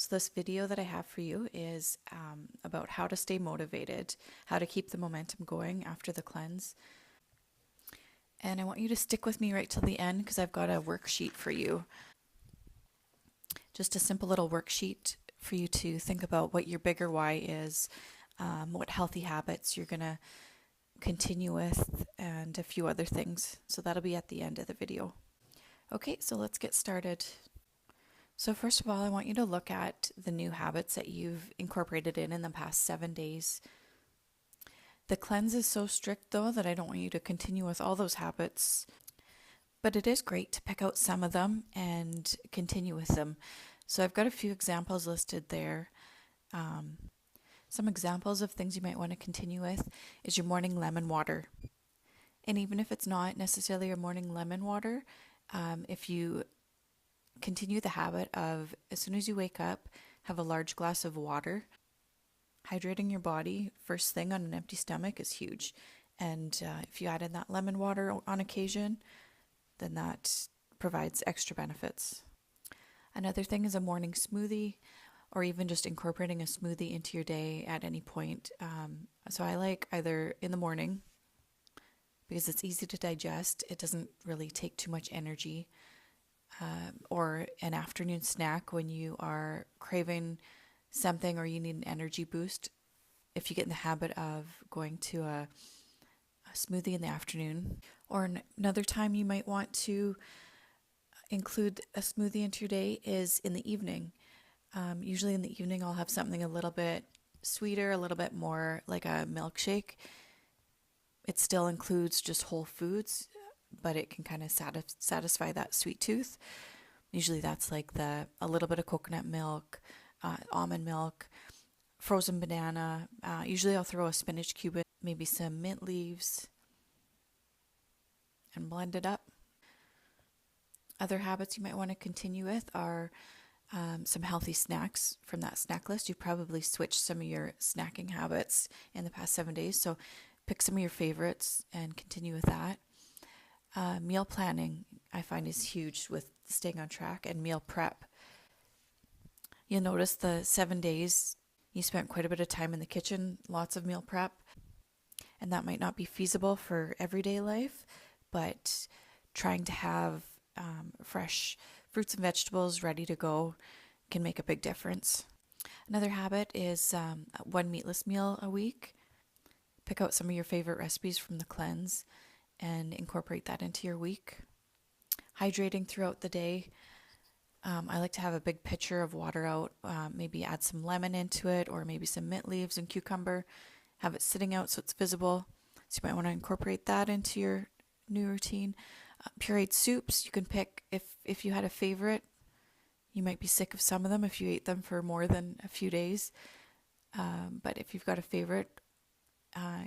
So this video that I have for you is about how to stay motivated, how to keep the momentum going after the cleanse. And I want you to stick with me right till the end because I've got a worksheet for you. Just a simple little worksheet for you to think about what your bigger why is, what healthy habits you're going to continue with, and a few other things. So that'll be at the end of the video. Okay, so let's get started. So first of all, I want you to look at the new habits that you've incorporated in the past 7 days. The cleanse is so strict though that I don't want you to continue with all those habits, but it is great to pick out some of them and continue with them. So I've got a few examples listed there. Some examples of things you might want to continue with is your morning lemon water. And even if it's not necessarily your morning lemon water, if you continue the habit of, as soon as you wake up, have a large glass of water. Hydrating your body first thing on an empty stomach is huge. And if you add in that lemon water on occasion, then that provides extra benefits. Another thing is a morning smoothie, or even just incorporating a smoothie into your day at any point. So I like either in the morning, because it's easy to digest, it doesn't really take too much energy. Or an afternoon snack when you are craving something or you need an energy boost. If you get in the habit of going to a smoothie in the afternoon, or another time you might want to include a smoothie into your day is in the evening. Usually in the evening I'll have something a little bit sweeter, a little bit more like a milkshake. It still includes just whole foods, but it can kind of satisfy that sweet tooth. Usually that's like a little bit of coconut milk, almond milk, frozen banana. Usually I'll throw a spinach cube in, maybe some mint leaves, and blend it up. Other habits you might want to continue with are some healthy snacks from that snack list. You've probably switched some of your snacking habits in the past 7 days, so pick some of your favorites and continue with that. Meal planning, I find, is huge with staying on track, and meal prep. You'll notice the 7 days you spent quite a bit of time in the kitchen, lots of meal prep, and that might not be feasible for everyday life, but trying to have fresh fruits and vegetables ready to go can make a big difference. Another habit is one meatless meal a week. Pick out some of your favorite recipes from the cleanse and incorporate that into your week. Hydrating throughout the day. I like to have a big pitcher of water out, maybe add some lemon into it, or maybe some mint leaves and cucumber. Have it sitting out so it's visible. So you might want to incorporate that into your new routine. Pureed soups, you can pick if you had a favorite. You might be sick of some of them if you ate them for more than a few days. But if you've got a favorite,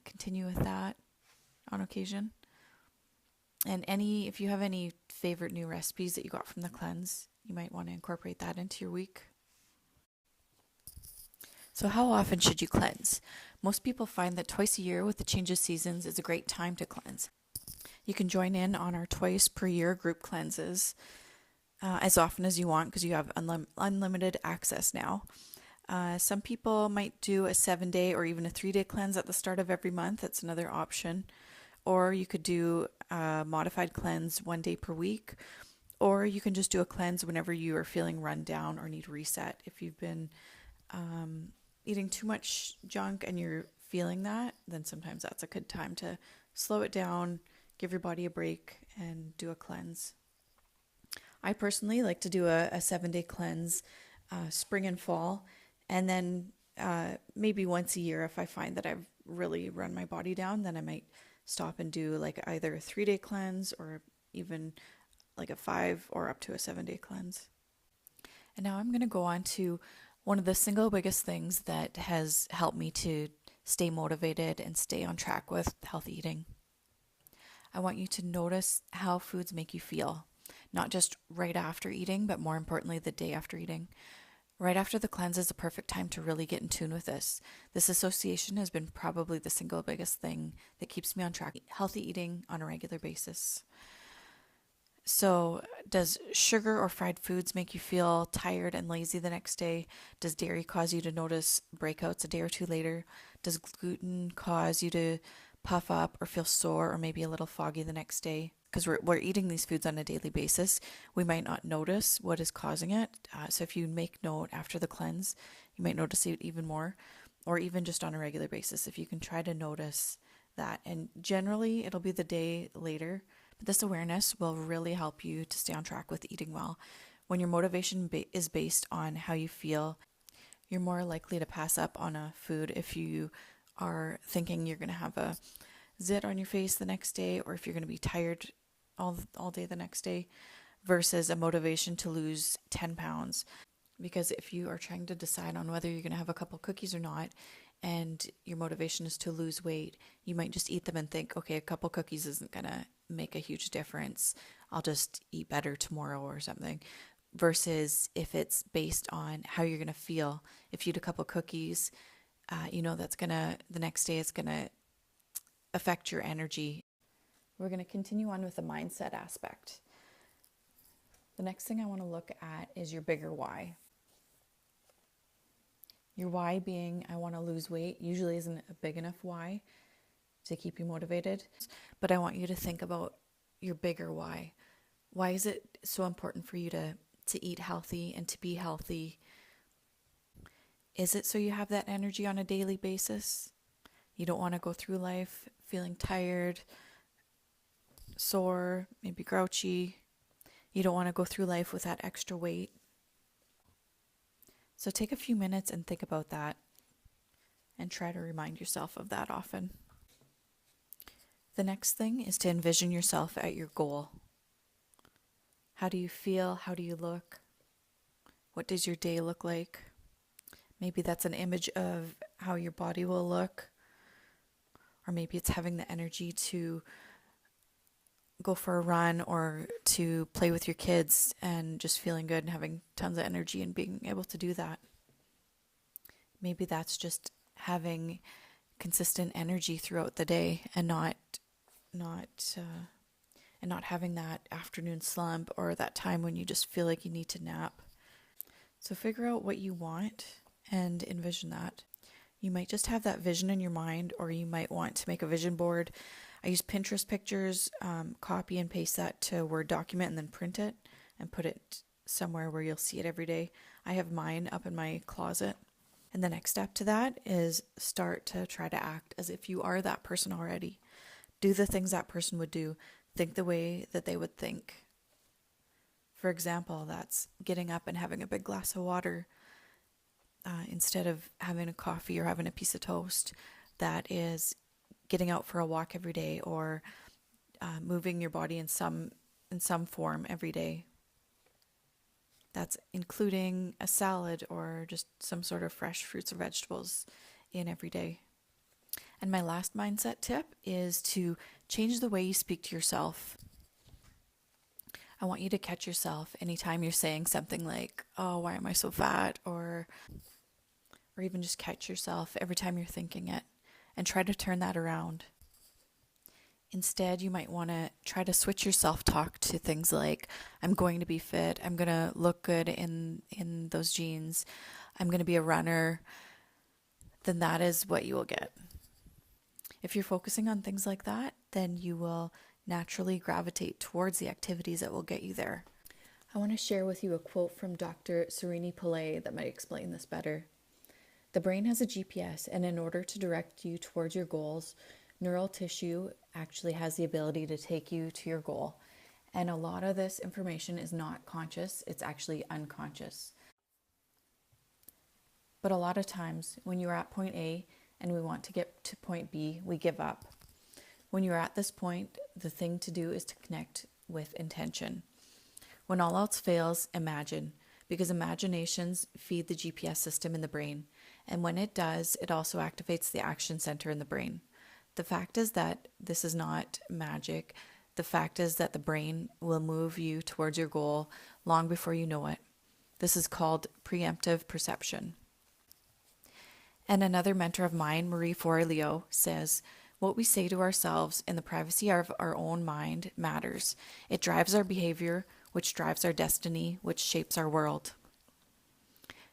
continue with that on occasion. And if you have any favorite new recipes that you got from the cleanse, you might want to incorporate that into your week. So how often should you cleanse? Most people find that twice a year with the change of seasons is a great time to cleanse. You can join in on our twice per year group cleanses as often as you want because you have unlimited access now. Some people might do a 7-day or even a 3-day cleanse at the start of every month. That's another option. Or you could do a modified cleanse 1 day per week. Or you can just do a cleanse whenever you are feeling run down or need reset. If you've been eating too much junk and you're feeling that, then sometimes that's a good time to slow it down, give your body a break, and do a cleanse. I personally like to do a 7-day cleanse spring and fall, and then maybe once a year if I find that I've really run my body down, then I might stop and do like either a 3-day cleanse or even like a 5 or up to a 7-day cleanse. And now I'm going to go on to one of the single biggest things that has helped me to stay motivated and stay on track with healthy eating. I want you to notice how foods make you feel, not just right after eating, but more importantly, the day after eating. Right after the cleanse is the perfect time to really get in tune with this. This association has been probably the single biggest thing that keeps me on track, healthy eating on a regular basis. So, does sugar or fried foods make you feel tired and lazy the next day? Does dairy cause you to notice breakouts a day or two later? Does gluten cause you to puff up or feel sore or maybe a little foggy the next day? Because we're eating these foods on a daily basis, we might not notice what is causing it. So, if you make note after the cleanse, you might notice it even more, or even just on a regular basis, if you can try to notice that. And generally, it'll be the day later. But this awareness will really help you to stay on track with eating well. When your motivation is based on how you feel, you're more likely to pass up on a food if you are thinking you're going to have a zit on your face the next day, or if you're going to be tired all day the next day, versus a motivation to lose 10 pounds. Because if you are trying to decide on whether you're going to have a couple cookies or not, and your motivation is to lose weight, you might just eat them and think, okay, a couple cookies isn't going to make a huge difference. I'll just eat better tomorrow or something. Versus if it's based on how you're going to feel. If you eat a couple cookies, that's going to, the next day it's going to affect your energy. We're going to continue on with the mindset aspect. The next thing I want to look at is your bigger why. Your why being, I want to lose weight, usually isn't a big enough why to keep you motivated. But I want you to think about your bigger why. Why is it so important for you to eat healthy and to be healthy? Is it so you have that energy on a daily basis? You don't want to go through life feeling tired, sore, maybe grouchy. You don't want to go through life with that extra weight. So take a few minutes and think about that and try to remind yourself of that often. The next thing is to envision yourself at your goal. How do you feel? How do you look? What does your day look like? Maybe that's an image of how your body will look. Or maybe it's having the energy to go for a run or to play with your kids and just feeling good and having tons of energy and being able to do that. Maybe that's just having consistent energy throughout the day and not having that afternoon slump or that time when you just feel like you need to nap. So figure out what you want and envision that. You might just have that vision in your mind, or you might want to make a vision board. I use Pinterest pictures, copy and paste that to a Word document and then print it and put it somewhere where you'll see it every day. I have mine up in my closet. And the next step to that is start to try to act as if you are that person already. Do the things that person would do. Think the way that they would think. For example, that's getting up and having a big glass of water instead of having a coffee or having a piece of toast. That is getting out for a walk every day, or moving your body in some form every day. That's including a salad or just some sort of fresh fruits or vegetables in every day. And my last mindset tip is to change the way you speak to yourself. I want you to catch yourself anytime you're saying something like, oh, why am I so fat? Or even just catch yourself every time you're thinking it and try to turn that around. Instead, you might want to try to switch your self-talk to things like, I'm going to be fit, I'm going to look good in those jeans, I'm going to be a runner. Then that is what you will get. If you're focusing on things like that, then you will naturally gravitate towards the activities that will get you there. I want to share with you a quote from Dr. Serini Pillay that might explain this better. The brain has a GPS, and in order to direct you towards your goals, neural tissue actually has the ability to take you to your goal. And a lot of this information is not conscious, it's actually unconscious. But a lot of times when you're at point A and we want to get to point B, we give up. When you're at this point, the thing to do is to connect with intention. When all else fails, imagine, because imaginations feed the GPS system in the brain. And when it does, it also activates the action center in the brain. The fact is that this is not magic. The fact is that the brain will move you towards your goal long before you know it. This is called preemptive perception. And another mentor of mine, Marie Forleo, says, What we say to ourselves in the privacy of our own mind matters. It drives our behavior, which drives our destiny, which shapes our world.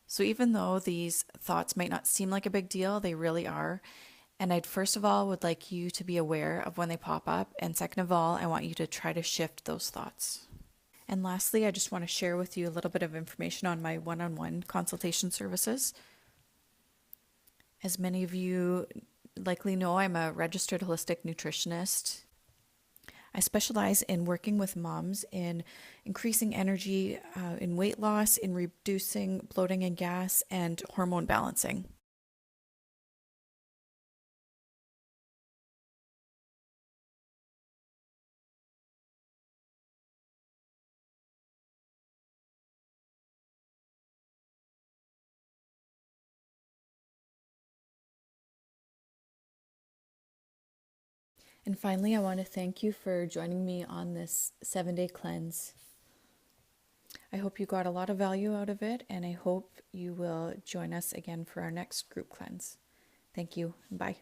So even though these thoughts might not seem like a big deal, they really are. And I'd first of all would like you to be aware of when they pop up. And second of all, I want you to try to shift those thoughts. And lastly, I just want to share with you a little bit of information on my one-on-one consultation services. As many of you likely know, I'm a registered holistic nutritionist. I specialize in working with moms in increasing energy, in weight loss, in reducing bloating and gas, and hormone balancing. And finally, I want to thank you for joining me on this 7-day cleanse. I hope you got a lot of value out of it, and I hope you will join us again for our next group cleanse. Thank you. Bye.